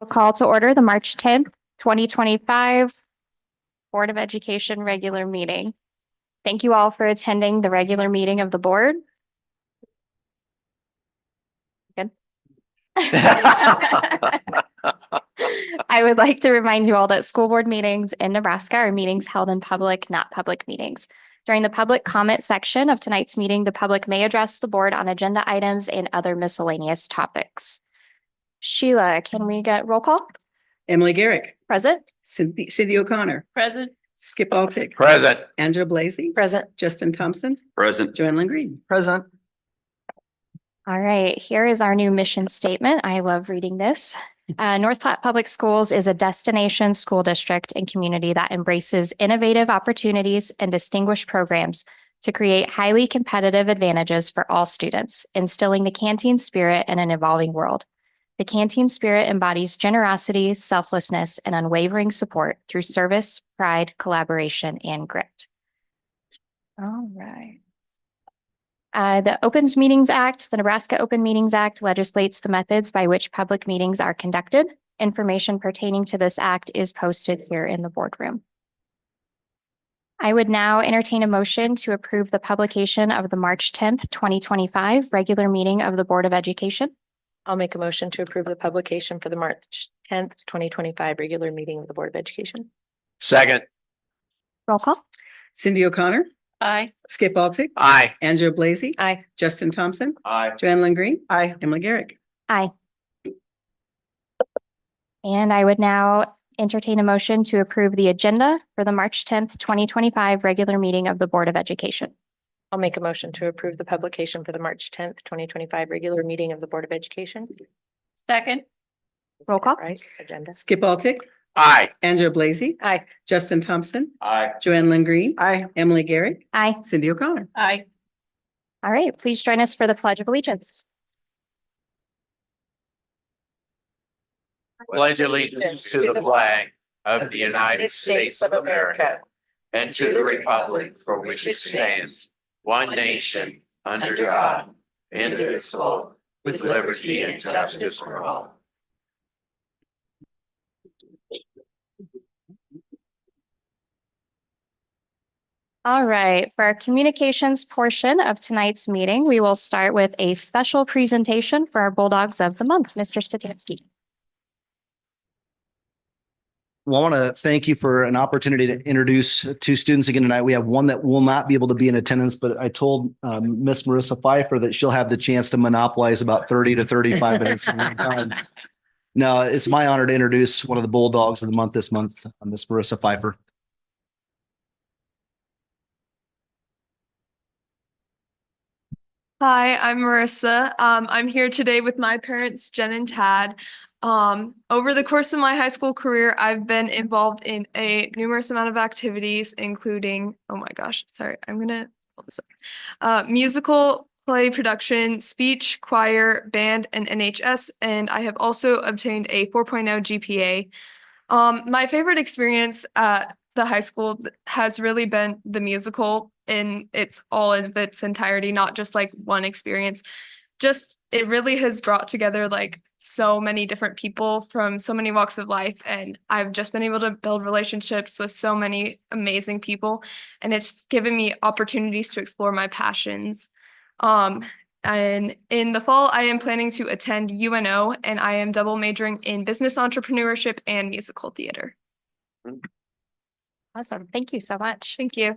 Call to order the March 10th, 2025 Board of Education regular meeting. Thank you all for attending the regular meeting of the board. Good. I would like to remind you all that school board meetings in Nebraska are meetings held in public, not public meetings. During the public comment section of tonight's meeting, the public may address the board on agenda items and other miscellaneous topics. Sheila, can we get roll call? Emily Garrick. Present. Cindy O'Connor. Present. Skip Altick. Present. Angela Blasey. Present. Justin Thompson. Present. Joanne Green. Present. All right, here is our new mission statement. I love reading this. North Platte Public Schools is a destination school district and community that embraces innovative opportunities and distinguished programs to create highly competitive advantages for all students, instilling the canteen spirit in an evolving world. The canteen spirit embodies generosity, selflessness, and unwavering support through service, pride, collaboration, and grit. All right. The Opens Meetings Act, the Nebraska Open Meetings Act legislates the methods by which public meetings are conducted. Information pertaining to this act is posted here in the boardroom. I would now entertain a motion to approve the publication of the March 10th, 2025 regular meeting of the Board of Education. I'll make a motion to approve the publication for the March 10th, 2025 regular meeting of the Board of Education. Second. Roll call. Cindy O'Connor. Aye. Skip Altick. Aye. Angela Blasey. Aye. Justin Thompson. Aye. Joanne Green. Aye. Emily Garrick. Aye. And I would now entertain a motion to approve the agenda for the March 10th, 2025 regular meeting of the Board of Education. I'll make a motion to approve the publication for the March 10th, 2025 regular meeting of the Board of Education. Second. Roll call. Right, agenda. Skip Altick. Aye. Angela Blasey. Aye. Justin Thompson. Aye. Joanne Green. Aye. Emily Garrick. Aye. Cindy O'Connor. Aye. All right, please join us for the Pledge of Allegiance. Pledge allegiance to the flag of the United States of America and to the republic for which it stands, one nation, under God, indivisible, with liberty and justice for all. All right, for our communications portion of tonight's meeting, we will start with a special presentation for our Bulldogs of the Month, Mr. Spitansky. Well, I want to thank you for an opportunity to introduce two students again tonight. We have one that will not be able to be in attendance, but I told Miss Marissa Pfeiffer that she'll have the chance to monopolize about 30 to 35 minutes of my time. No, it's my honor to introduce one of the Bulldogs of the Month this month, Miss Marissa Pfeiffer. Hi, I'm Marissa. I'm here today with my parents, Jen and Tad. Over the course of my high school career, I've been involved in a numerous amount of activities, including, oh my gosh, sorry, I'm gonna pull this up. Musical, play production, speech, choir, band, and NHS, and I have also obtained a 4.0 GPA. My favorite experience at the high school has really been the musical in its entirety, not just like one experience. Just it really has brought together like so many different people from so many walks of life, and I've just been able to build relationships with so many amazing people, and it's given me opportunities to explore my passions. And in the fall, I am planning to attend UNO, and I am double majoring in business entrepreneurship and musical theater. Awesome, thank you so much. Thank you.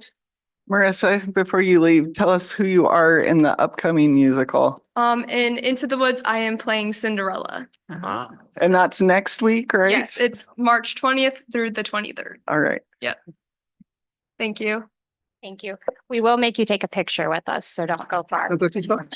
Marissa, before you leave, tell us who you are in the upcoming musical. In Into the Woods, I am playing Cinderella. And that's next week, right? Yes, it's March 20th through the 23rd. All right. Yep. Thank you. Thank you. We will make you take a picture with us, so don't go far. Don't go too far.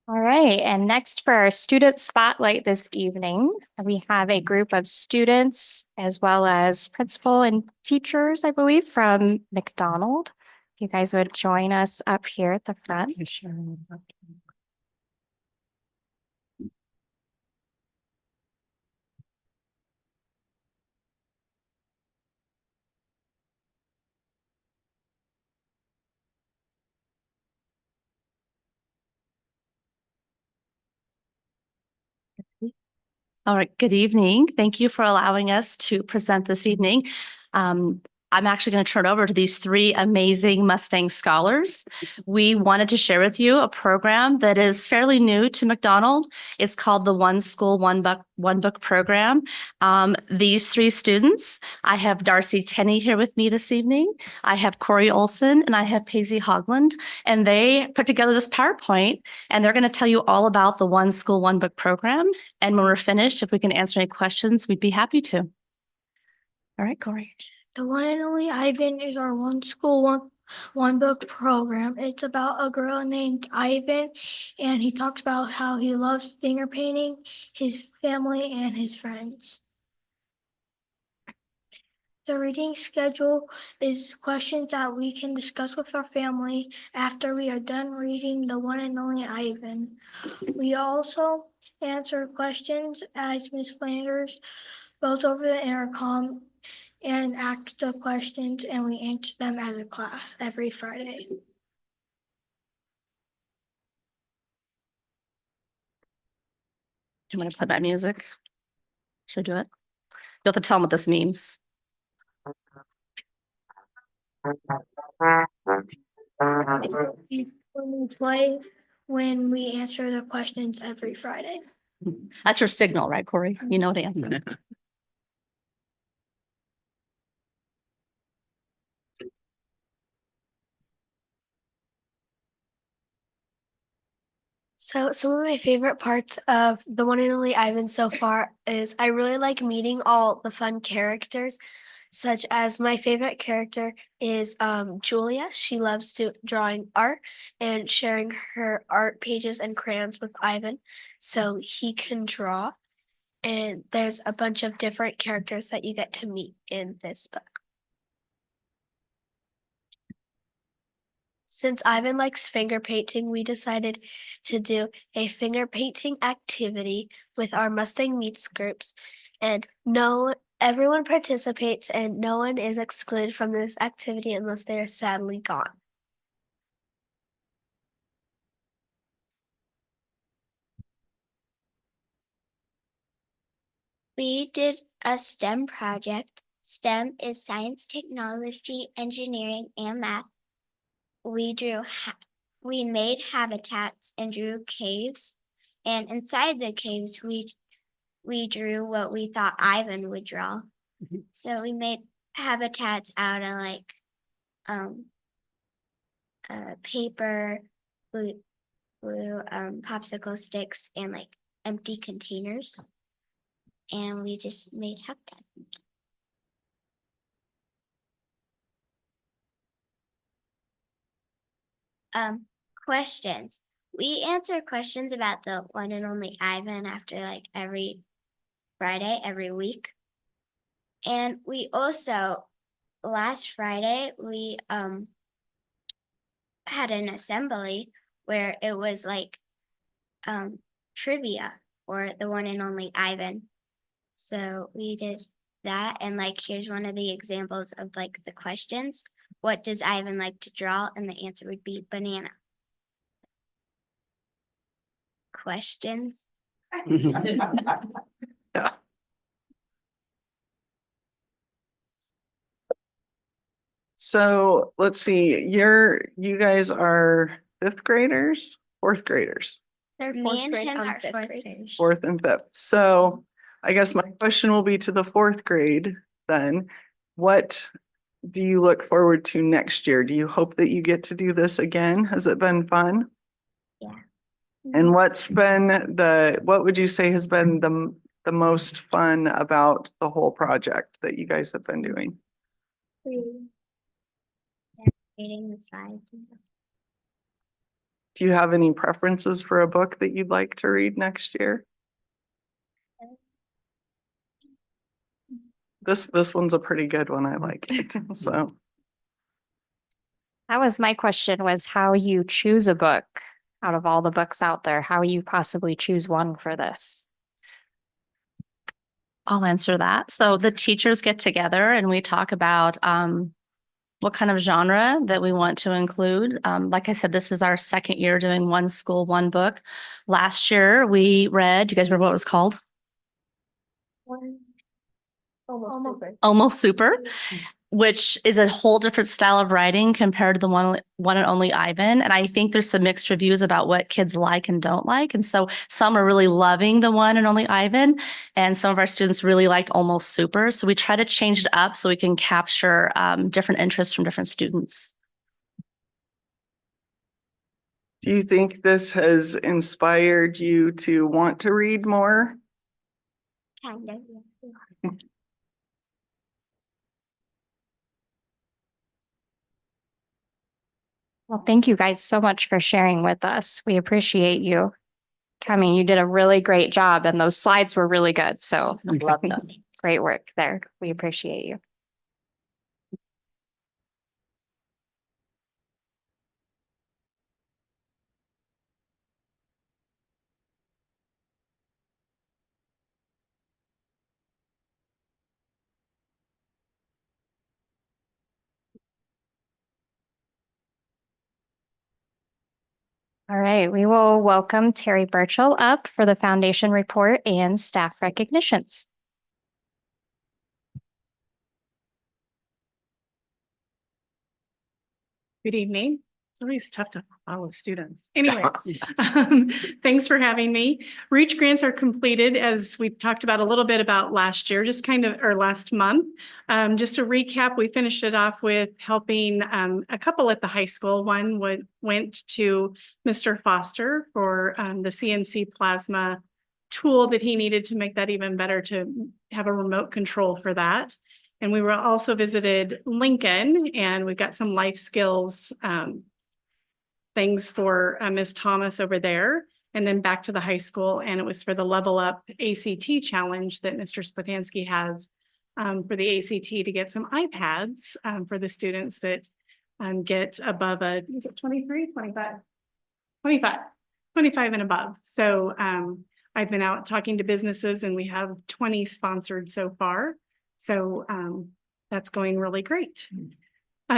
All right, and next for our student spotlight this evening, we have a group of students as well as principal and teachers, I believe, from McDonald. You guys would join us up here at the front. All right, good evening. Thank you for allowing us to present this evening. I'm actually going to turn over to these three amazing Mustang scholars. We wanted to share with you a program that is fairly new to McDonald. It's called the One School, One Book program. These three students, I have Darcy Tenney here with me this evening. I have Corey Olson and I have Paisley Hogland, and they put together this PowerPoint, and they're going to tell you all about the One School, One Book program. And when we're finished, if we can answer any questions, we'd be happy to. All right, Corey. The one and only Ivan is our one school, one book program. It's about a girl named Ivan, and he talks about how he loves finger painting, his family, and his friends. The reading schedule is questions that we can discuss with our family after we are done reading the one and only Ivan. We also answer questions as Ms. Flanders goes over the intercom and ask the questions, and we answer them as a class every Friday. You want to play that music? Should I do it? You have to tell them what this means. When we play, when we answer the questions every Friday. That's your signal, right, Corey? You know the answer. So some of my favorite parts of the one and only Ivan so far is I really like meeting all the fun characters, such as my favorite character is Julia. She loves to drawing art and sharing her art pages and crayons with Ivan so he can draw. And there's a bunch of different characters that you get to meet in this book. Since Ivan likes finger painting, we decided to do a finger painting activity with our Mustang Meets groups. And everyone participates and no one is excluded from this activity unless they are sadly gone. We did a STEM project. STEM is science, technology, engineering, and math. We made habitats and drew caves, and inside the caves we drew what we thought Ivan would draw. So we made habitats out of paper, glue, popsicle sticks, and empty containers. And we just made habitats. Questions. We answer questions about the one and only Ivan after every Friday, every week. And we also, last Friday, we had an assembly where it was trivia for the one and only Ivan. So we did that, and here's one of the examples of the questions. What does Ivan like to draw? And the answer would be banana. Questions? So let's see, you guys are fifth graders, fourth graders, Me and him are fourth graders. fourth and fifth. So I guess my question will be to the fourth grade then. What do you look forward to next year? Do you hope that you get to do this again? Has it been fun? Yeah. And what would you say has been the most fun about the whole project that you guys have been doing? Reading the slides. Do you have any preferences for a book that you'd like to read next year? This one's a pretty good one. I like it. So That was my question, was how you choose a book out of all the books out there, how you possibly choose one for this. I'll answer that. So the teachers get together and we talk about what kind of genre that we want to include. Like I said, this is our second year doing one school, one book. Last year we read, do you guys remember what it was called? Almost Super, which is a whole different style of writing compared to the one and only Ivan. And I think there's some mixed reviews about what kids like and don't like. And so some are really loving the one and only Ivan, and some of our students really liked Almost Super. So we try to change it up so we can capture different interests from different students. do you think this has inspired you to want to read more? Kind of. Well, thank you guys so much for sharing with us. We appreciate you coming. You did a really great job and those slides were really good. So Love that. great work there. We appreciate you. All right, we will welcome Terry Burchell up for the foundation report and staff recognitions. Good evening. It's always tough to follow students. Anyway, thanks for having me. Reach grants are completed, as we talked about a little bit about last year, or last month. Just to recap, we finished it off with helping a couple at the high school. One went to Mr. Foster for the CNC plasma tool that he needed to make that even better, to have a remote control for that. And we were also visited Lincoln, and we've got some life skills things for Ms. Thomas over there, and then back to the high school. And it was for the Level Up ACT challenge that Mr. Spatansky has for the ACT, to get some iPads for the students that get above is it 23, 25? 25 and above. So I've been out talking to businesses and we have 20 sponsored so far. So that's going really great.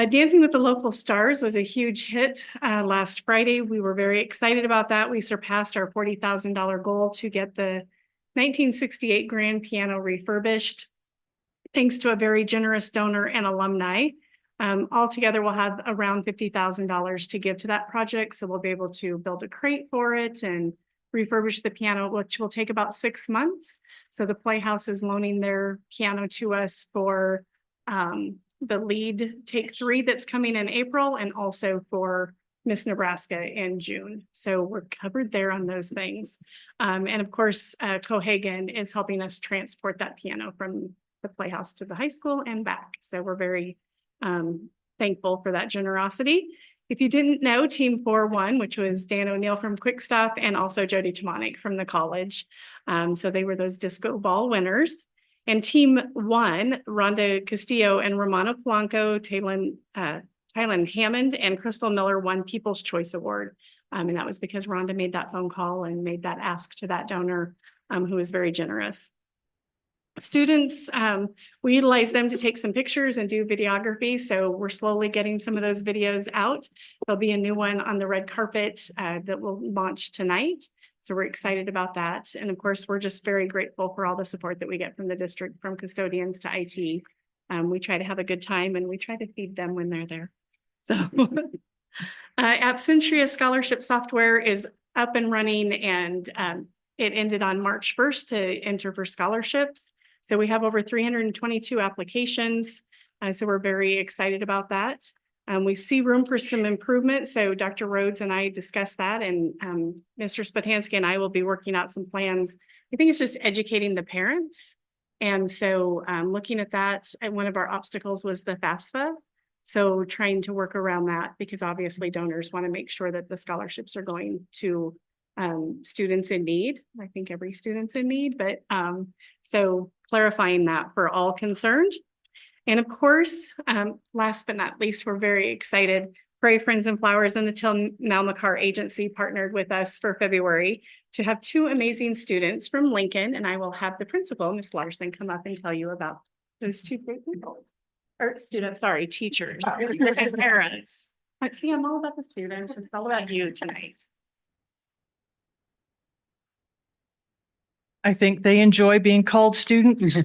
Dancing with the Local Stars was a huge hit last Friday. We were very excited about that. We surpassed our $40,000 goal to get the 1968 grand piano refurbished, thanks to a very generous donor and alumni. Altogether, we'll have around $50,000 to give to that project. So we'll be able to build a crate for it and refurbish the piano, which will take about 6 months. So the Playhouse is loaning their piano to us for the lead Take 3 that's coming in April, and also for Miss Nebraska in June. So we're covered there on those things. And of course, Cohagen is helping us transport that piano from the Playhouse to the high school and back. So we're very thankful for that generosity. If you didn't know, Team 4 which was Dan O'Neill from Quick Stop and also Jody Tomanik from the college. So they were those disco ball winners. And Team 1, Rhonda Castillo and Romano Polanco, Tylen Hammond, and Crystal Miller won People's Choice Award. And that was because Rhonda made that phone call and made that ask to that donor, who was very generous. Students, we utilize them to take some pictures and do videography. So we're slowly getting some of those videos out. There'll be a new one on the red carpet that will launch tonight. So we're excited about that. And of course, we're just very grateful for all the support that we get from the district, from custodians to IT. We try to have a good time and we try to feed them when they're there. So Absentria scholarship software is up and running, and It ended on March 1st to enter for scholarships. So we have over 322 applications. So we're very excited about that. We see room for some improvement. So Dr. Rhodes and I discussed that, and Mr. Spatansky and I will be working out some plans. I think it's just educating the parents. And so looking at that, one of our obstacles was the FAFSA. So trying to work around that, because obviously donors want to make sure that the scholarships are going to students in need. I think every student's in need, but so clarifying that for all concerned. And of course, last but not least, we're very excited. Prairie Friends and Flowers and the Till Malmacar Agency partnered with us for February to have two amazing students from Lincoln. And I will have the principal, Ms. Larson, come up and tell you about those two great people. Or students, sorry, teachers and parents. Like, see, I'm all about the students. It's all about you tonight. I think they enjoy being called students.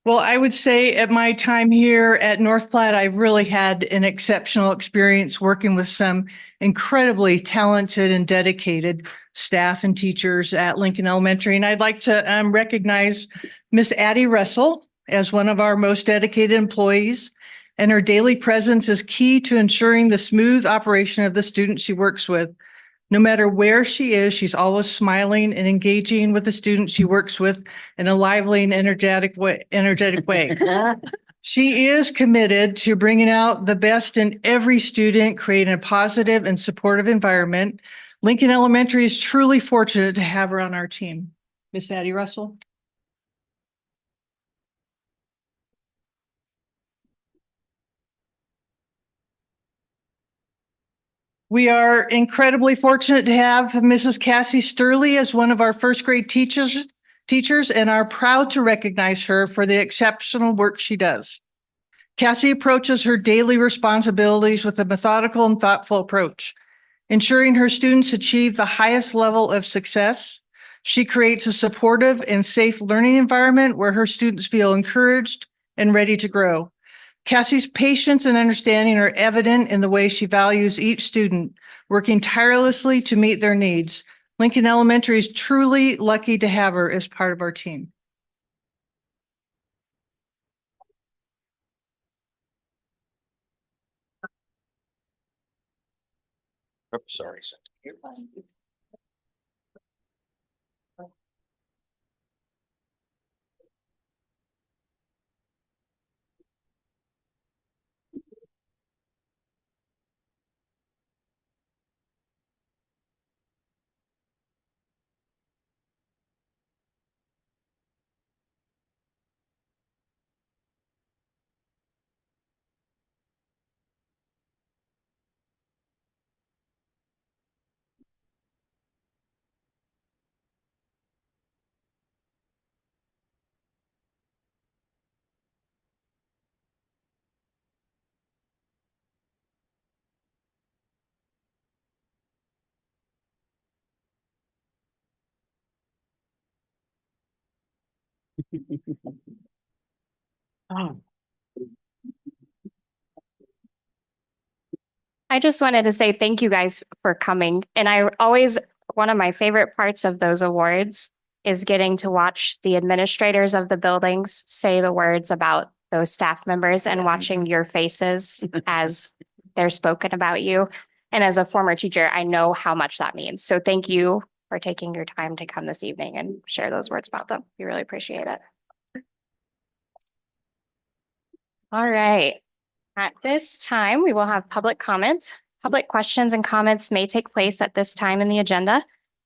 Well, I would say at my time here at North Platte, I've really had an exceptional experience working with some incredibly talented and dedicated staff and teachers at Lincoln Elementary. And I'd like to recognize Miss Addie Russell as one of our most dedicated employees. And her daily presence is key to ensuring the smooth operation of the students she works with. No matter where she is, she's always smiling and engaging with the students she works with in a lively and energetic way. She is committed to bringing out the best in every student, creating a positive and supportive environment. Lincoln Elementary is truly fortunate to have her on our team. Miss Addie Russell. We are incredibly fortunate to have Mrs. Cassie Sturley as one of our first grade teachers and are proud to recognize her for the exceptional work she does. Cassie approaches her daily responsibilities with a methodical and thoughtful approach, ensuring her students achieve the highest level of success. She creates a supportive and safe learning environment where her students feel encouraged and ready to grow. Cassie's patience and understanding are evident in the way she values each student, working tirelessly to meet their needs. Lincoln Elementary is truly lucky to have her as part of our team. Oh, sorry. I just wanted to say thank you guys for coming. And one of my favorite parts of those awards is getting to watch the administrators of the buildings say the words about those staff members and watching your faces as they're spoken about you. And as a former teacher, I know how much that means. So thank you for taking your time to come this evening and share those words about them. We really appreciate it. All right. At this time, we will have public comment. Public questions and comments may take place at this time in the agenda.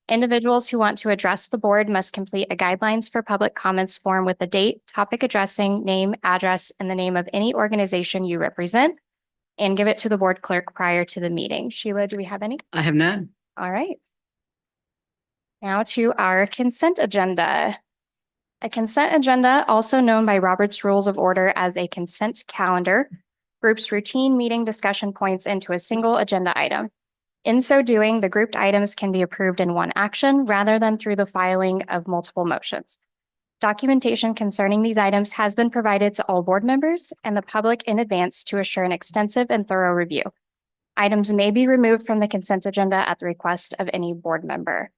Individuals who want to address the board must complete a guidelines for public comments form with the date, topic addressing, name, address, and the name of any organization you represent, and give it to the board clerk prior to the meeting. Sheila, do we have any? I have none. All right. Now to our consent agenda. A consent agenda, also known by Robert's Rules of Order as a consent calendar, groups routine meeting discussion points into a single agenda item. In so doing, the grouped items can be approved in one action rather than through the filing of multiple motions. Documentation concerning these items has been provided to all board members and the public in advance to assure an extensive and thorough review. Items may be removed from the consent agenda at the request of any board member.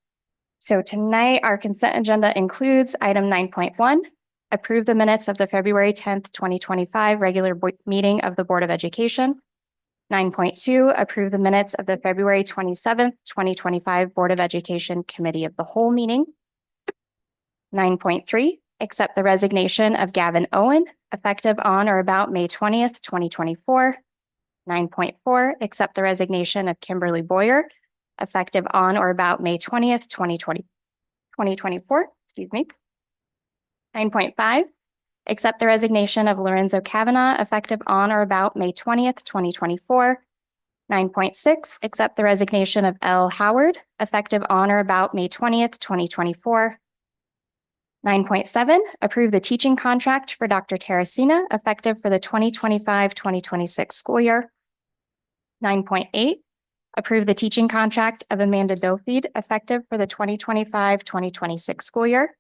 So tonight, our consent agenda includes item 9.1, approve the minutes of the February 10th, 2025 regular meeting of the Board of Education. 9.2, approve the minutes of the February 27th, 2025 Board of Education Committee of the Whole meeting. 9.3, accept the resignation of Gavin Owen, effective on or about May 20th, 2024. 9.4, accept the resignation of Kimberly Boyer, effective on or about May 20th, 2024. Excuse me. 9.5, accept the resignation of Lorenzo Kavanaugh, effective on or about May 20th, 2024. 9.6, accept the resignation of L. Howard, effective on or about May 20th, 2024. 9.7, approve the teaching contract for Dr. Teresina, effective for the 2025-2026 school year. 9.8, approve the teaching contract of Amanda Dofeed, effective for the 2025-2026 school year.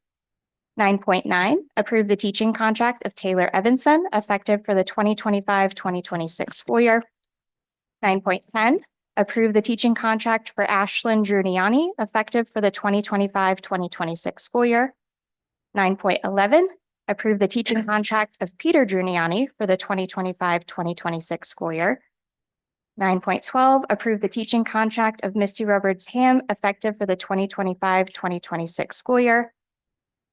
9.9, approve the teaching contract of Taylor Evanson, effective for the 2025-2026 school year. 9.10, approve the teaching contract for Ashlyn Druniani, effective for the 2025-2026 school year. 9.11, approve the teaching contract of Peter Druniani for the 2025-2026 school year. 9.12, approve the teaching contract of Misty Roberts-Ham, effective for the 2025-2026 school year.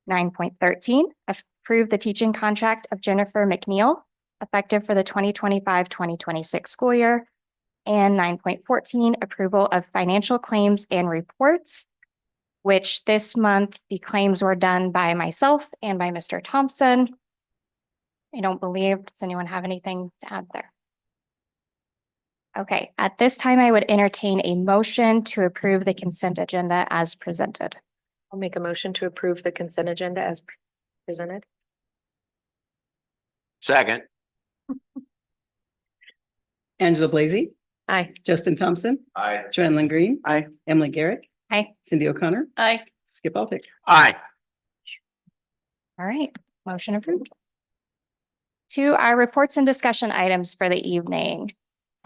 9.13, approve the teaching contract of Jennifer McNeil, effective for the 2025-2026 school year. And 9.14, approval of financial claims and reports, which this month the claims were done by myself and by Mr. Thompson. I don't believe, does anyone have anything to add there? Okay, at this time, I would entertain a motion to approve the consent agenda as presented. I'll make a motion to approve the consent agenda as presented. Second. Angela Blazey, Aye. Justin Thompson, Aye. Joanne Green, Aye. Emily Garrick, Aye. Cindy O'Connor, Aye. Skip Altick. Aye. All right, motion approved. To our reports and discussion items for the evening.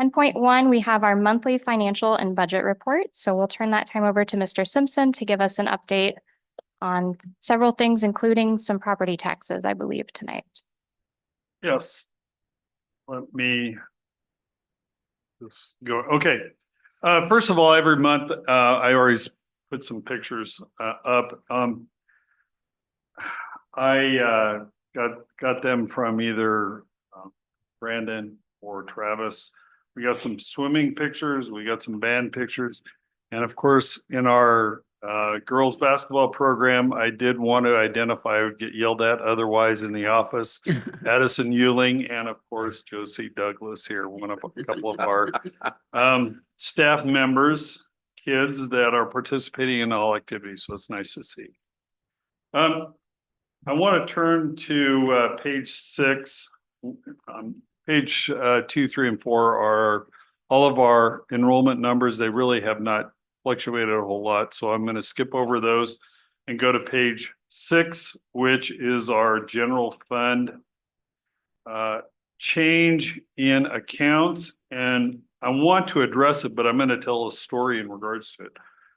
10.1, we have our monthly financial and budget report. So we'll turn that time over to Mr. Simpson to give us an update on several things, including some property taxes, I believe, tonight. Yes. Let me just go. Okay. First of all, every month, I always put some pictures up. I got them from either Brandon or Travis. We got some swimming pictures, we got some band pictures, and of course, in our girls basketball program, I did want to identify, I would get yelled at otherwise in the office, Addison Euling, and of course, Josie Douglas here, one of a couple of our staff members, kids that are participating in all activities. So it's nice to see. I want to turn to page 6. Page 2, 3, and 4 are all of our enrollment numbers. They really have not fluctuated a whole lot. So I'm going to skip over those and go to page 6, which is our general fund change in accounts. And I want to address it, but I'm going to tell a story in regards to it.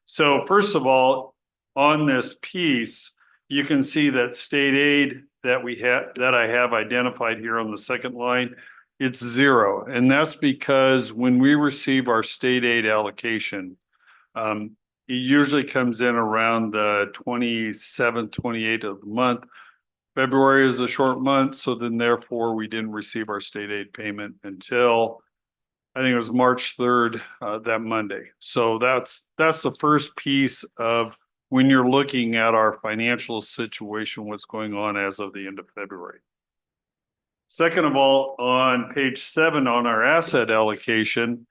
So first of all, on this piece, you can see that state aid that I have identified here on the second line, it's 0. And that's because when we receive our state aid allocation, it usually comes in around the 27th, 28th of the month. February is a short month, so then therefore we didn't receive our state aid payment until I think it was March 3rd, that Monday. So that's the first piece of when you're looking at our financial situation, what's going on as of the end of February. Second of all, on page 7 on our asset allocation,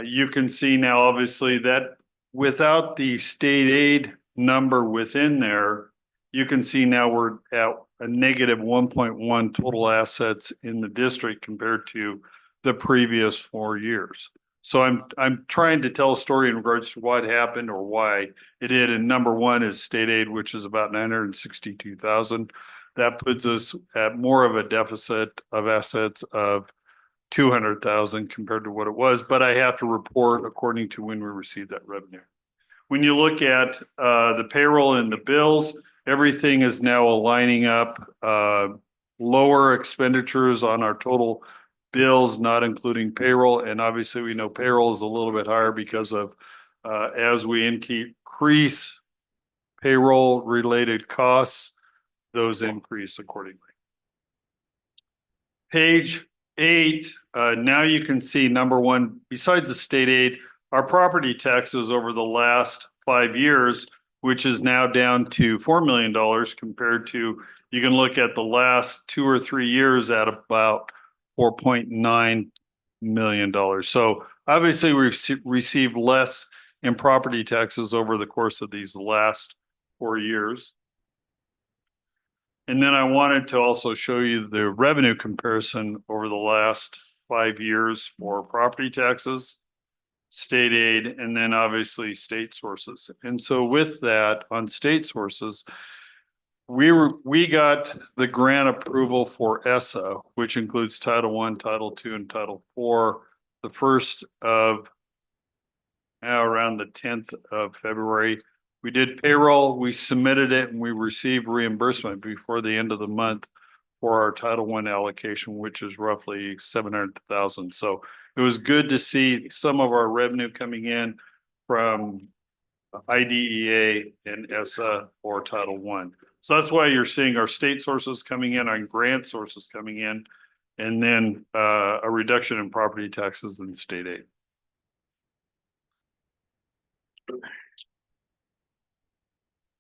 you can see now obviously that without the state aid number within there, you can see now we're at a negative 1.1 total assets in the district compared to the previous 4 years. So I'm trying to tell a story in regards to what happened or why it did. And number 1 is state aid, which is about 962,000. That puts us at more of a deficit of assets of 200,000 compared to what it was. But I have to report according to when we received that revenue. when you look at the payroll and the bills, everything is now aligning up. Lower expenditures on our total bills, not including payroll. And obviously we know payroll is a little bit higher because of as we increase payroll related costs, those increase accordingly. Page 8, now you can see number one, besides the state aid, our property taxes over the last 5 years, which is now down to $4 million compared to, you can look at the last 2 or 3 years at about $4.9 million. So obviously we've received less in property taxes over the course of these last 4 years. And then I wanted to also show you the revenue comparison over the last 5 years for property taxes, state aid, and then obviously state sources. And so with that, on state sources, we got the grant approval for ESSA, which includes Title I, Title II, and Title IV, the first of around the 10th of February. We did payroll, we submitted it, and we received reimbursement before the end of the month for our Title I allocation, which is roughly 700,000. So it was good to see some of our revenue coming in from IDEA and ESSA or Title I. So that's why you're seeing our state sources coming in, our grant sources coming in, and then a reduction in property taxes and state aid.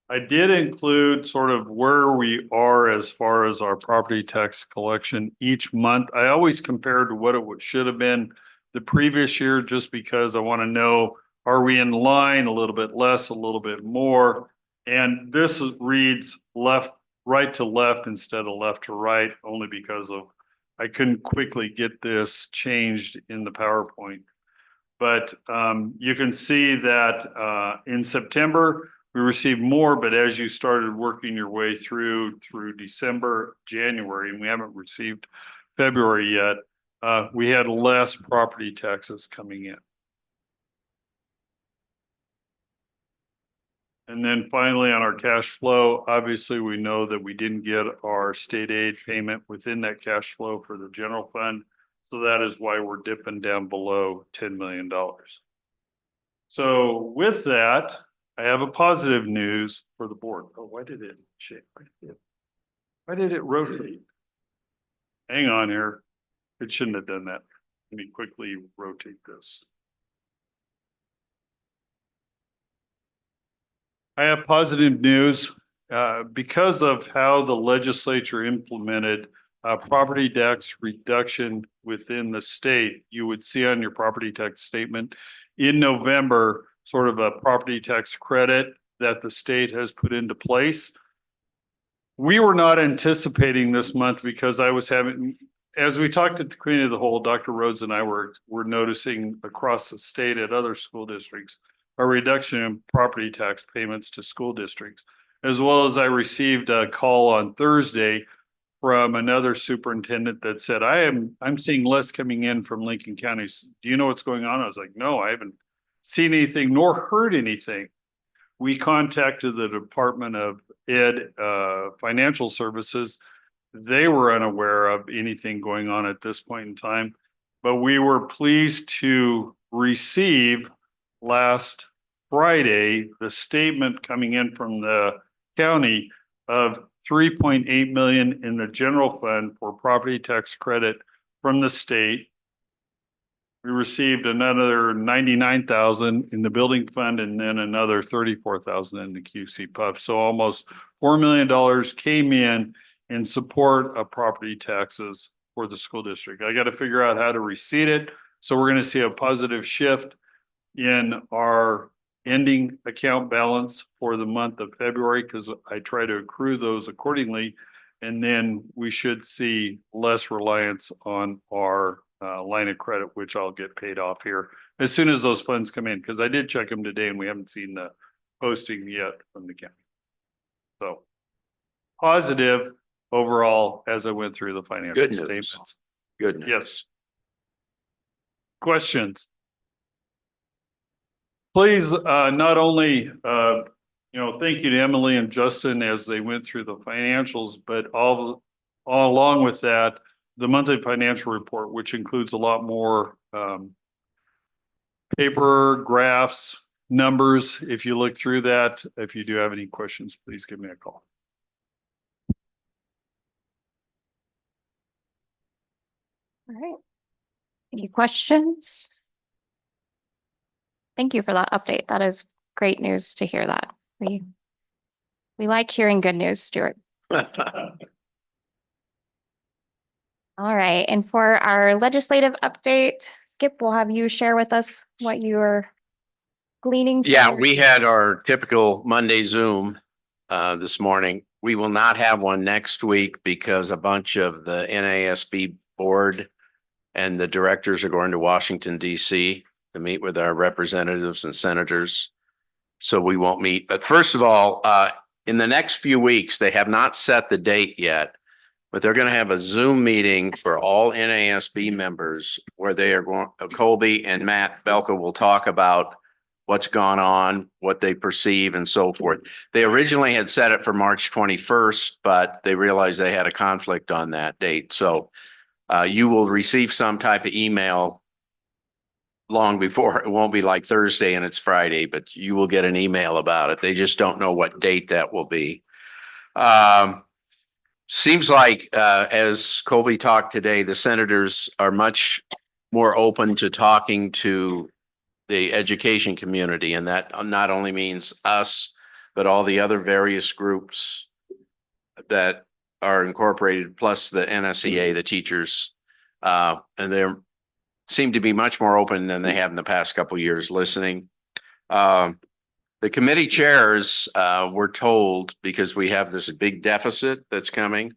I did include sort of where we are as far as our property tax collection each month. I always compare to what it should have been the previous year, just because I want to know, are we in line, a little bit less, a little bit more? And this reads right to left instead of left to right, only because of I couldn't quickly get this changed in the PowerPoint. But you can see that in September, we received more, but as you started working your way through December, January, and we haven't received February yet, we had less property taxes coming in. And then finally on our cash flow, obviously we know that we didn't get our state aid payment within that cash flow for the general fund. So that is why we're dipping down below $10 million. So with that, I have a positive news for the board. Oh, why did it shake? Why did it rotate? Hang on here. It shouldn't have done that. Let me quickly rotate this. I have positive news because of how the legislature implemented property tax reduction within the state. You would see on your property tax statement in November, sort of a property tax credit that the state has put into place. We were not anticipating this month because I was having, as we talked at the Committee of the Whole, Dr. Rhodes and I were noticing across the state at other school districts, a reduction in property tax payments to school districts, as well as I received a call on Thursday from another superintendent that said, I'm seeing less coming in from Lincoln County. Do you know what's going on? I was like, no, I haven't seen anything nor heard anything. We contacted the Department of Ed Financial Services. They were unaware of anything going on at this point in time, but we were pleased to receive last Friday the statement coming in from the county of $3.8 million in the general fund for property tax credit from the state. We received another $99,000 in the building fund and then another $34,000 in the QC PUF. So almost $4 million came in support of property taxes for the school district. I got to figure out how to receipt it. So we're going to see a positive shift in our ending account balance for the month of February, because I try to accrue those accordingly. And then we should see less reliance on our line of credit, which I'll get paid off here as soon as those funds come in, because I did check them today and we haven't seen the posting yet from the county. So positive overall as I went through the financial Good news. statements. Good news. Yes. Questions? please, not only, thank you to Emily and Justin as they went through the financials, but all along with that, the monthly financial report, which includes a lot more, paper, graphs, numbers. If you look through that, if you do have any questions, please give me a call. All right. Any questions? Thank you for that update. That is great news to hear that. We like hearing good news, Stuart. All right. And for our legislative update, Skip, we'll have you share with us what you are gleaning. Yeah, we had our typical Monday Zoom this morning. We will not have one next week because a bunch of the NASB board and the directors are going to Washington, DC to meet with our representatives and senators. So we won't meet. But first of all, in the next few weeks, they have not set the date yet, but they're going to have a Zoom meeting for all NASB members where they are going, Colby and Matt Belka will talk about what's gone on, what they perceive and so forth. They originally had set it for March 21st, but they realized they had a conflict on that date. So you will receive some type of email long before. It won't be like Thursday and it's Friday, but you will get an email about it. They just don't know what date that will be. Seems like, as Colby talked today, the senators are much more open to talking to the education community. And that not only means us, but all the other various groups that are incorporated, plus the NSEA, the teachers. And they seem to be much more open than they have in the past couple of years listening. The committee chairs were told, because we have this big deficit that's coming,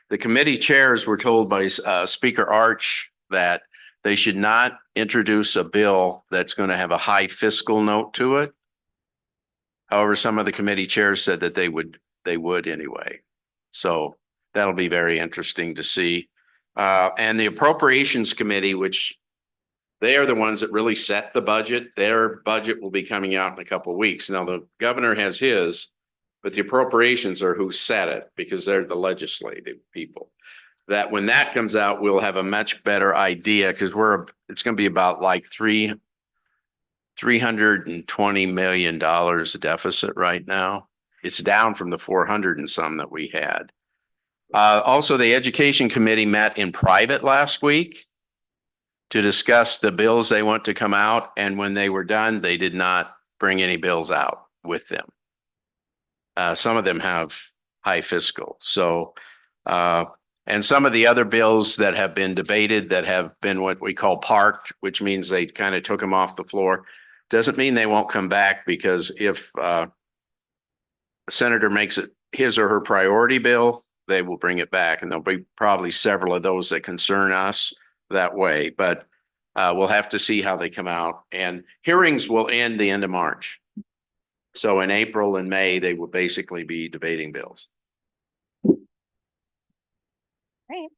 the committee chairs were told by Speaker Arch that they should not introduce a bill that's going to have a high fiscal note to it. However, some of the committee chairs said that they would anyway. So that'll be very interesting to see. And the Appropriations Committee, which they are the ones that really set the budget. Their budget will be coming out in a couple of weeks. Now, the governor has his, but the appropriations are who set it because they're the legislative people. That when that comes out, we'll have a much better idea because it's going to be about like $320 million deficit right now. It's down from the 400 and some that we had. Also, the Education Committee met in private last week to discuss the bills they want to come out. And when they were done, they did not bring any bills out with them. Some of them have high fiscal. So, and some of the other bills that have been debated that have been what we call parked, which means they kind of took them off the floor, doesn't mean they won't come back, because if a senator makes it his or her priority bill, they will bring it back. And there'll be probably several of those that concern us that way, but we'll have to see how they come out. And hearings will end the end of March. So in April and May, they will basically be debating bills. Great.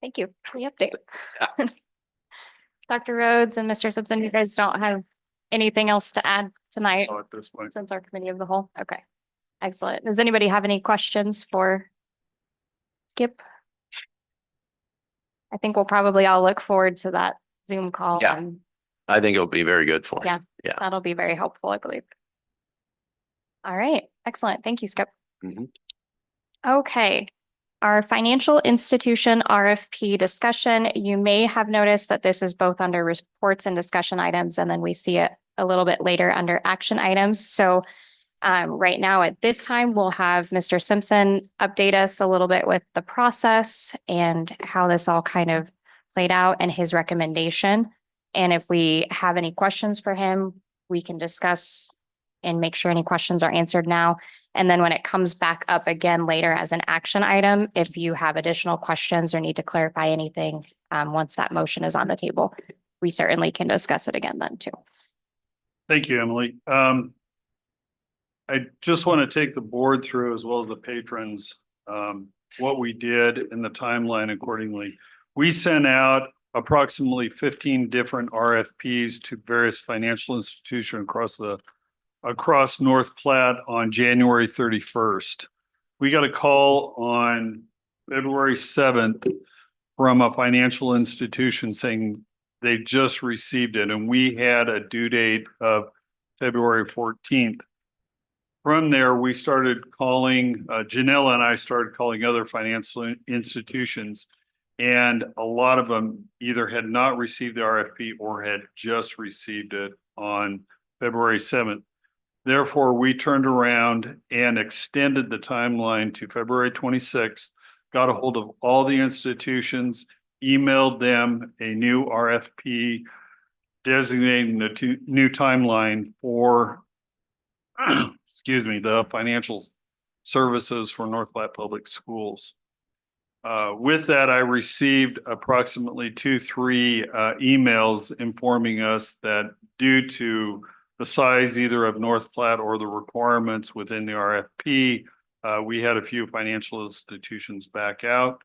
Thank you for the update. Dr. Rhodes and Mr. Simpson, you guys don't have anything else to add tonight At this point. since our committee of the whole? Okay, excellent. Does anybody have any questions for Skip? I think we'll probably all look forward to that Zoom call. Yeah. And I think it'll be very good for you. yeah, that'll be very helpful, I believe. All right, excellent. Thank you, Skip. Mhm. Okay, our financial institution RFP discussion. You may have noticed that this is both under reports and discussion items, and then we see it a little bit later under action items. So right now at this time, we'll have Mr. Simpson update us a little bit with the process and how this all kind of played out and his recommendation. And if we have any questions for him, we can discuss and make sure any questions are answered now. And then when it comes back up again later as an action item, if you have additional questions or need to clarify anything, once that motion is on the table, we certainly can discuss it again then too. Thank you, Emily. I just want to take the board through, as well as the patrons, what we did in the timeline accordingly. We sent out approximately 15 different RFPs to various financial institutions across North Platte on January 31st. We got a call on February 7th from a financial institution saying they just received it, and we had a due date of February 14th. From there, we started calling, Janella and I started calling other financial institutions, and a lot of them either had not received the RFP or had just received it on February 7th. Therefore, we turned around and extended the timeline to February 26th, got a hold of all the institutions, emailed them a new RFP designating the new timeline for excuse me, the financial services for North Platte Public Schools. With that, I received approximately 2-3 emails informing us that due to the size either of North Platte or the requirements within the RFP, we had a few financial institutions back out.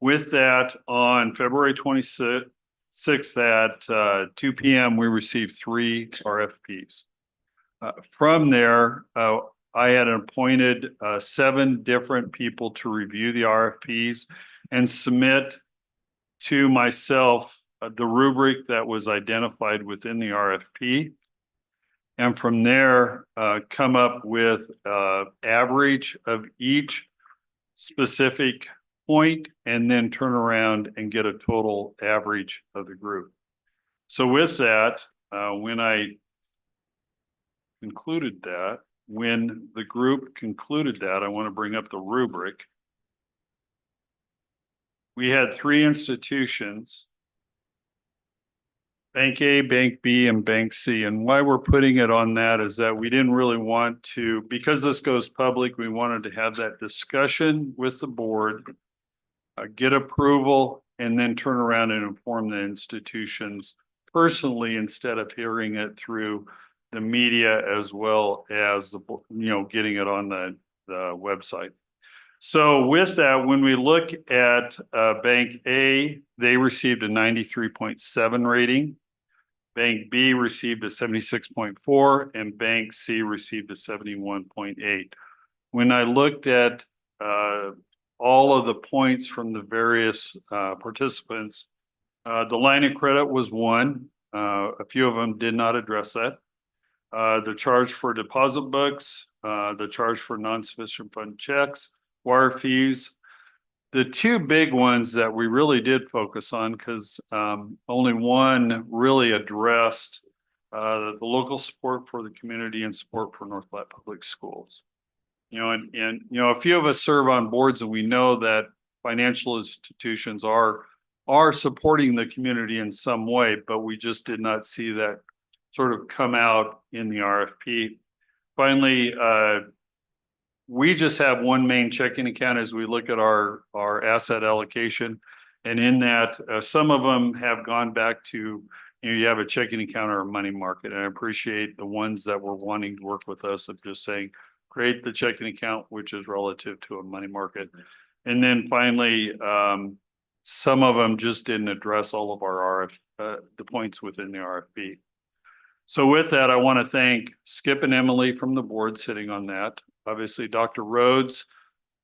With that, on February 26th at 2 p.m., we received 3 RFPs. From there, I had appointed 7 different people to review the RFPs and submit to myself the rubric that was identified within the RFP. And from there, come up with average of each specific point and then turn around and get a total average of the group. So with that, when the group concluded that, I want to bring up the rubric. We had 3 institutions, Bank A, Bank B, and Bank C. And why we're putting it on that is that we didn't really want to, because this goes public, we wanted to have that discussion with the board, get approval, and then turn around and inform the institutions personally instead of hearing it through the media as well as getting it on the website. So with that, when we look at Bank A, they received a 93.7 rating. Bank B received a 76.4 and Bank C received a 71.8. When I looked at all of the points from the various participants, the line of credit was 1. A few of them did not address that. The charge for deposit books, the charge for non-sufficient fund checks, wire fees. The 2 big ones that we really did focus on, because only one really addressed the local support for the community and support for North Platte Public Schools. A few of us serve on boards and we know that financial institutions are supporting the community in some way, but we just did not see that sort of come out in the RFP. Finally, we just have one main checking account as we look at our asset allocation. And in that, some of them have gone back to, you have a checking account or a money market. And I appreciate the ones that were wanting to work with us of just saying, create the checking account, which is relative to a money market. And then finally, some of them just didn't address all of our the points within the RFP. So with that, I want to thank Skip and Emily from the board sitting on that. Obviously, Dr. Rhodes,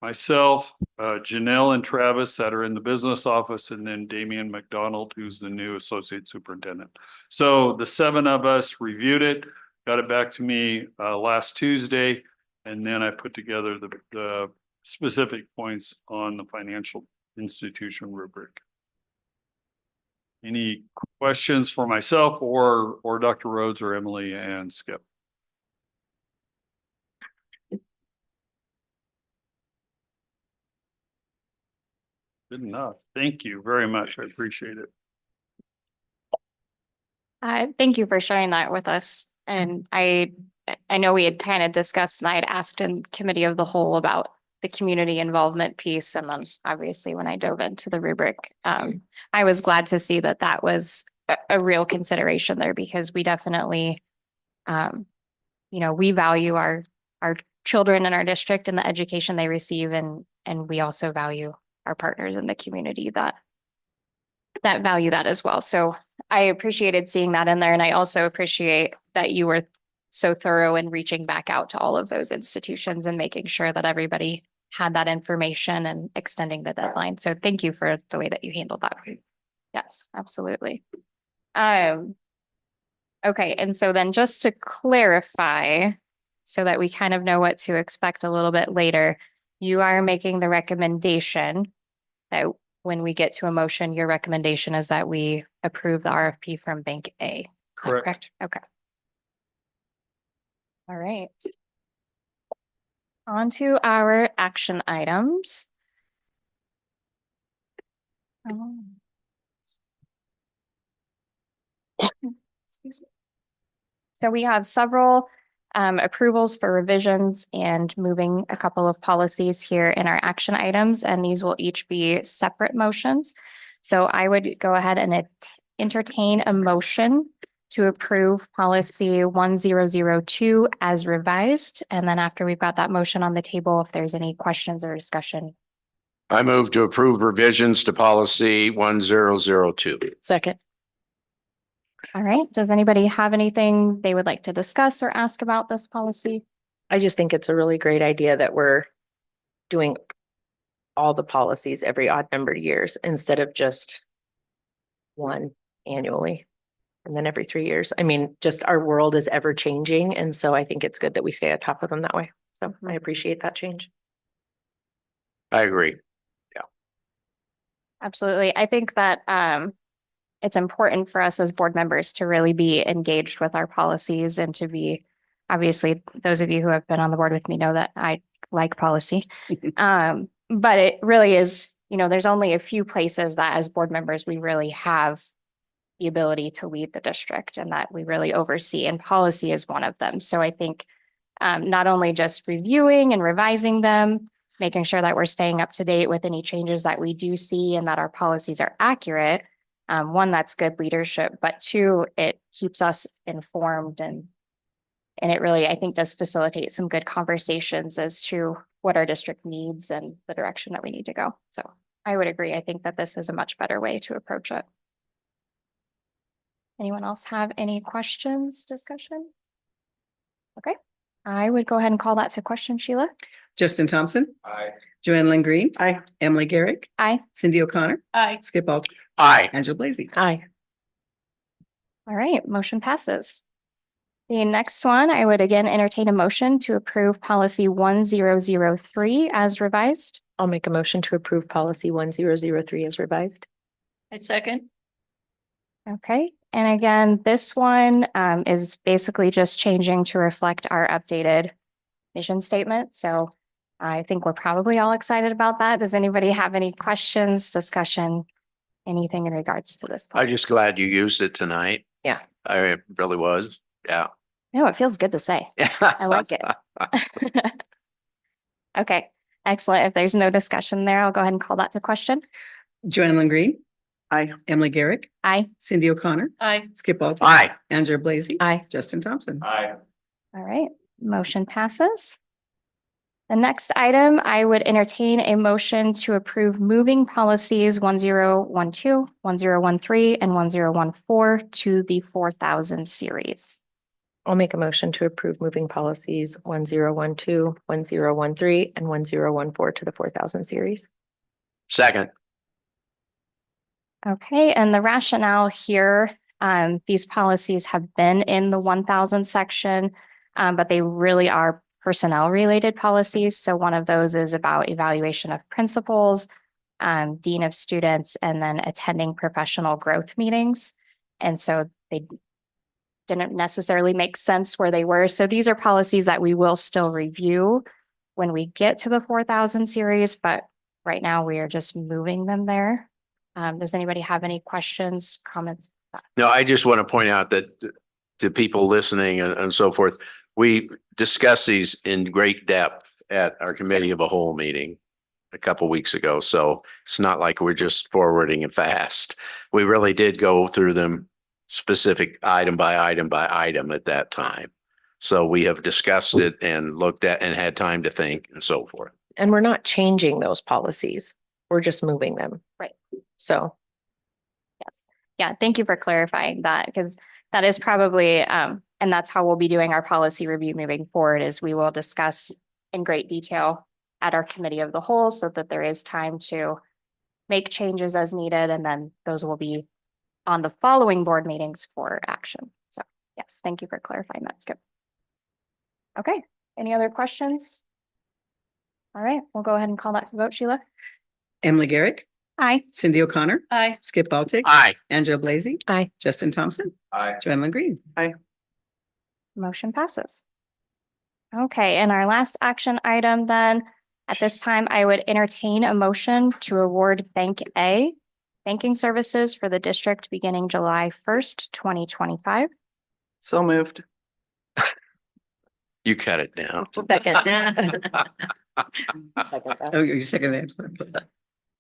myself, Janelle and Travis that are in the business office, and then Damian McDonald, who's the new associate superintendent. So the 7 of us reviewed it, got it back to me last Tuesday, and then I put together the specific points on the financial institution rubric. Any questions for myself or Dr. Rhodes or Emily and Skip? Good enough. Thank you very much. I appreciate it. Thank you for sharing that with us. And I know we had kind of discussed and I had asked in committee of the whole about the community involvement piece. And then obviously when I dove into the rubric, I was glad to see that that was a real consideration there because we definitely, we value our children in our district and the education they receive. And we also value our partners in the community that that value that as well. So I appreciated seeing that in there. And I also appreciate that you were so thorough in reaching back out to all of those institutions and making sure that everybody had that information and extending the deadline. So thank you for the way that you handled that. Yes, absolutely. Okay, and so then just to clarify, so that we kind of know what to expect a little bit later, you are making the recommendation that when we get to a motion, your recommendation is that we approve the RFP from Bank A. Is that Correct. correct? Okay. All right. On to our action items. Excuse me. So we have several approvals for revisions and moving a couple of policies here in our action items, and these will each be separate motions. So I would go ahead and entertain a motion to approve policy 1002 as revised. And then after we've got that motion on the table, if there's any questions or discussion. I move to approve revisions to policy 1002. Second. All right. Does anybody have anything they would like to discuss or ask about this policy? I just think it's a really great idea that we're doing all the policies every odd numbered years instead of just one annually and then every 3 years. I mean, just our world is ever changing. And so I think it's good that we stay on top of them that way. So I appreciate that change. I agree. Absolutely. I think that it's important for us as board members to really be engaged with our policies and to be, obviously, those of you who have been on the board with me know that I like policy. But it really is, there's only a few places that as board members, we really have the ability to lead the district and that we really oversee, and policy is one of them. So I think not only just reviewing and revising them, making sure that we're staying up to date with any changes that we do see and that our policies are accurate. One, that's good leadership, but two, it keeps us informed and it really, I think, does facilitate some good conversations as to what our district needs and the direction that we need to go. So I would agree. I think that this is a much better way to approach it. Anyone else have any questions, discussion? Okay, I would go ahead and call that to question, Sheila. Justin Thompson. Aye. Joanne Lynn Green. Aye. Emily Garrick. Aye. Cindy O'Connor. Aye. Skip Ballston. Aye. Angela Blazy. Aye. All right, motion passes. The next one, I would again entertain a motion to approve policy 1003 as revised. I'll make a motion to approve policy 1003 as revised. I second. Okay, and again, this one is basically just changing to reflect our updated mission statement. So I think we're probably all excited about that. Does anybody have any questions, discussion, anything in regards to this? I'm just glad you used it tonight. Yeah. I really was. Yeah. No, it feels good to say. I like it. Okay, excellent. If there's no discussion there, I'll go ahead and call that to question. Joanne Lynn Green. Aye. Emily Garrick. Aye. Cindy O'Connor. Aye. Skip Ballston. Aye. Angela Blazy. Aye. Justin Thompson. Aye. All right, motion passes. The next item, I would entertain a motion to approve moving policies 1012, 1013, and 1014 to the 4000 series. I'll make a motion to approve moving policies 1012, 1013, and 1014 to the 4000 series. Second. Okay, and the rationale here, these policies have been in the 1000 section, but they really are personnel related policies. So one of those is about evaluation of principals, dean of students, and then attending professional growth meetings. And so they didn't necessarily make sense where they were. So these are policies that we will still review when we get to the 4000 series, but right now we are just moving them there. Does anybody have any questions, comments? No, I just want to point out that to people listening and so forth, we discussed these in great depth at our committee of a whole meeting a couple weeks ago. So it's not like we're just forwarding it fast. We really did go through them specific item by item by item at that time. So we have discussed it and looked at and had time to think and so forth. And we're not changing those policies. We're just moving them. Right. So Yeah, thank you for clarifying that because that is probably, and that's how we'll be doing our policy review moving forward is we will discuss in great detail at our committee of the whole so that there is time to make changes as needed, and then those will be on the following board meetings for action. So yes, thank you for clarifying that, Skip. Okay, any other questions? All right, we'll go ahead and call that to vote, Sheila. Emily Garrick, Aye. Cindy O'Connor, Aye. Skip Baltic. Aye. Angela Blazy. Aye. Justin Thompson. Aye. Joanne Green. Motion passes. Okay, and our last action item then, at this time, I would entertain a motion to award Bank A banking services for the district beginning July 1st, 2025. So moved. You cut it down. Second. Oh, you second that.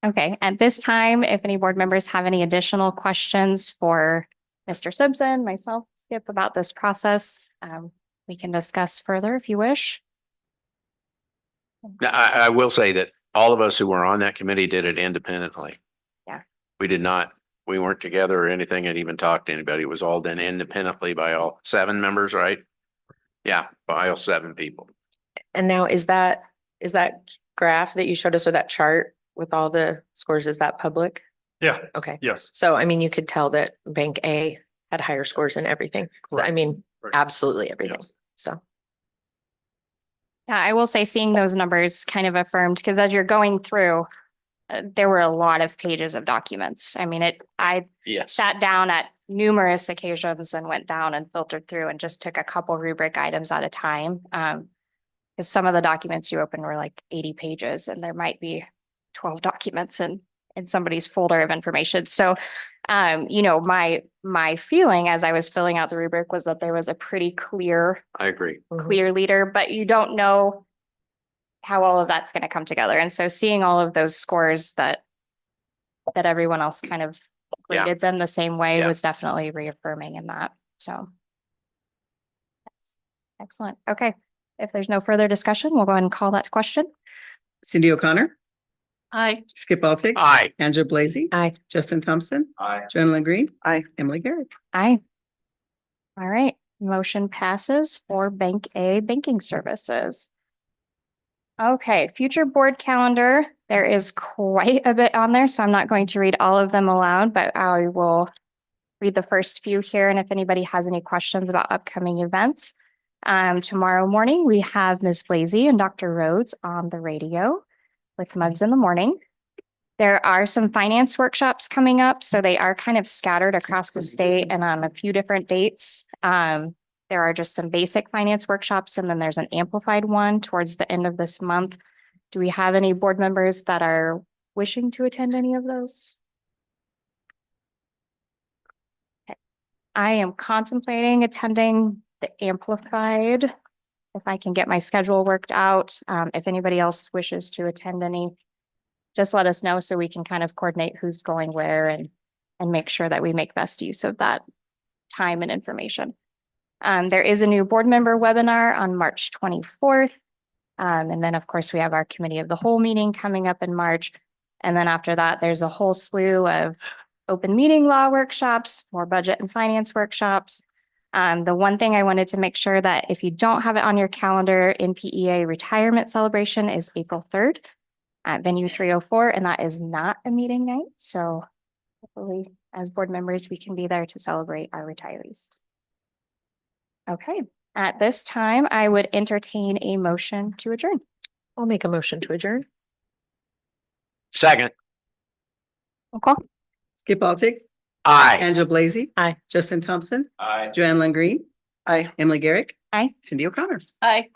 Okay, at this time, if any board members have any additional questions for Mr. Simpson, myself, Skip, about this process, we can discuss further if you wish. Now, I will say that all of us who were on that committee did it independently. Yeah. We weren't together or anything and even talked to anybody. It was all done independently by all 7 members, right? Yeah, by all 7 people. And now is that graph that you showed us or that chart with all the scores, is that public? Yeah, Okay. yes. So I mean, you could tell that Bank A had higher scores in everything. I Correct. mean, Right. absolutely everything. Yes. So. Yeah, I will say seeing those numbers kind of affirmed, because as you're going through, there were a lot of pages of documents. I mean, I Yes. sat down at numerous occasions and went down and filtered through and just took a couple rubric items at a time. Because some of the documents you open were like 80 pages and there might be 12 documents in somebody's folder of information. So, my feeling as I was filling out the rubric was that there was a pretty clear I agree. leader, but you don't know how all of that's going to come together. And so seeing all of those scores that everyone else kind of Yeah. graded them the same way Yeah. was definitely reaffirming in that. So that's excellent. Okay. If there's no further discussion, we'll go ahead and call that to question. Cindy O'Connor, Aye. Skip Baltic. Aye. Angela Blazy. Aye. Justin Thompson. Aye. Joanne Green. Aye. Emily Garrick. Aye. All right. Motion passes for Bank A banking services. Okay, future board calendar. There is quite a bit on there, so I'm not going to read all of them aloud, but I will read the first few here. And if anybody has any questions about upcoming events, tomorrow morning, we have Ms. Blazy and Dr. Rhodes on the radio with Mugs in the Morning. There are some finance workshops coming up, so they are kind of scattered across the state and on a few different dates. There are just some basic finance workshops, and then there's an amplified one towards the end of this month. Do we have any board members that are wishing to attend any of those? Okay. I am contemplating attending the amplified, if I can get my schedule worked out. If anybody else wishes to attend any, just let us know so we can kind of coordinate who's going where and make sure that we make best use of that time and information. There is a new board member webinar on March 24th. And then, of course, we have our committee of the whole meeting coming up in March. And then after that, there's a whole slew of open meeting law workshops, more budget and finance workshops. The one thing I wanted to make sure that if you don't have it on your calendar, NPEA retirement celebration is April 3rd at venue 304, and that is not a meeting night. So hopefully, as board members, we can be there to celebrate our retirees. Okay, at this time, I would entertain a motion to adjourn. I'll make a motion to adjourn. Second. Okay. Skip Baltic. Aye. Angela Blazy. Aye. Justin Thompson. Aye. Joanne Green. Aye. Emily Garrick. Aye. Cindy O'Connor. Aye.